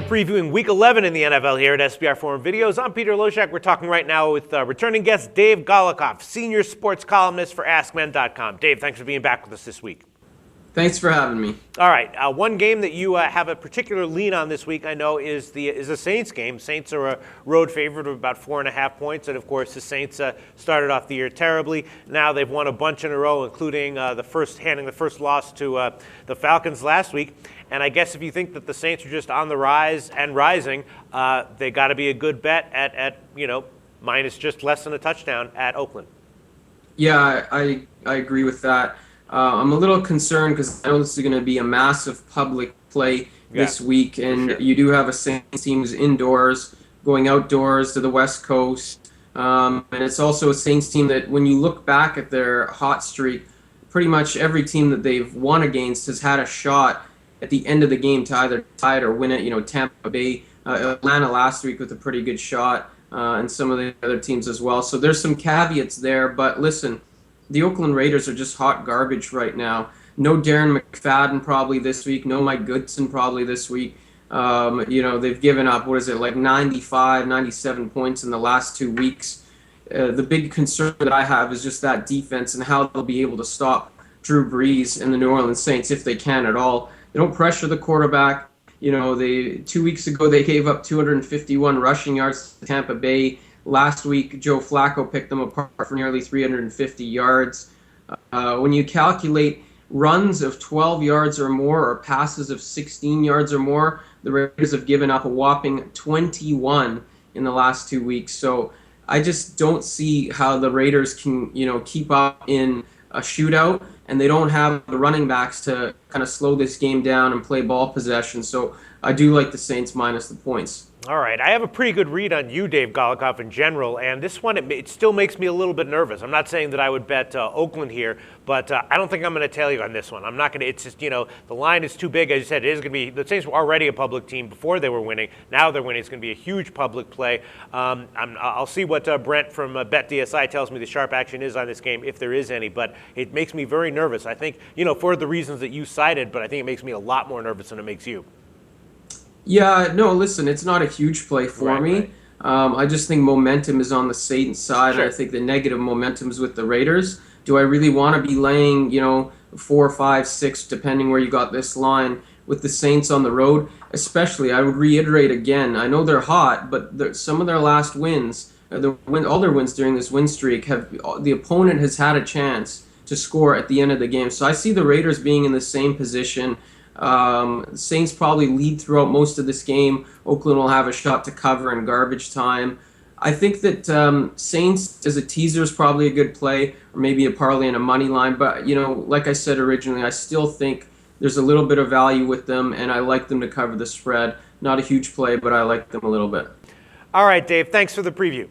Previewing Week 11 in the NFL here at SBR Forum Videos. I'm Peter Loshak. We're talking right now with returning guest Dave Golokhov, senior sports columnist for AskMen.com. Dave, thanks for being back with us this week. Thanks for having me. All right, one game that you have a particular lean on this week, I know, is the Saints game. Saints are a road favorite of about 4.5 points, and of course the Saints started off the year terribly. Now they've won a bunch in a row, including handing the first loss to the Falcons last week. And I guess if you think that the Saints are just on the rise and rising, they got to be a good bet at minus just less than a touchdown at Oakland. Yeah, I agree with that. I'm a little concerned because I know this is going to be a massive public play this week, and you do have a Saints team who's indoors, going outdoors to the West Coast, and it's also a Saints team that when you look back at their hot streak, pretty much every team that they've won against has had a shot at the end of the game to either tie it or win it. Tampa Bay, Atlanta last week with a pretty good shot, and some of the other teams as well. So there's some caveats there, but listen, the Oakland Raiders are just hot garbage right now. No Darren McFadden probably this week. No Mike Goodson probably this week. They've given up, 95, 97 points in the last 2 weeks. The big concern that I have is just that defense and how they'll be able to stop Drew Brees and the New Orleans Saints if they can at all. They don't pressure the quarterback. 2 weeks ago they gave up 251 rushing yards to Tampa Bay. Last week, Joe Flacco picked them apart for nearly 350 yards. When you calculate runs of 12 yards or more or passes of 16 yards or more, the Raiders have given up a whopping 21 in the last 2 weeks. So I just don't see how the Raiders can, keep up in a shootout, and they don't have the running backs to kind of slow this game down and play ball possession. So I do like the Saints minus the points. All right, I have a pretty good read on you, Dave Golokhov, in general, and this one, it still makes me a little bit nervous. I'm not saying that I would bet Oakland here, but I don't think I'm going to tell you on this one. I'm not going to. It's just, the line is too big. As you said, it is going to be, the Saints were already a public team before they were winning. Now they're winning. It's going to be a huge public play. I'll see what Brent from BetDSI tells me the sharp action is on this game, if there is any, but it makes me very nervous. I think, for the reasons that you cited, but I think it makes me a lot more nervous than it makes you. Yeah, no, listen, it's not a huge play for me. Right. I just think momentum is on the Saints side. Sure. I think the negative momentum is with the Raiders. Do I really want to be laying, 4, 5, 6, depending where you got this line, with the Saints on the road? Especially, I would reiterate again, I know they're hot, but some of their last wins, all their wins during this win streak, the opponent has had a chance to score at the end of the game. So I see the Raiders being in the same position. Saints probably lead throughout most of this game. Oakland will have a shot to cover in garbage time. I think that Saints as a teaser is probably a good play, or maybe a parlay and a money line. But, like I said originally, I still think there's a little bit of value with them, and I like them to cover the spread. Not a huge play, but I like them a little bit. All right, Dave, thanks for the preview.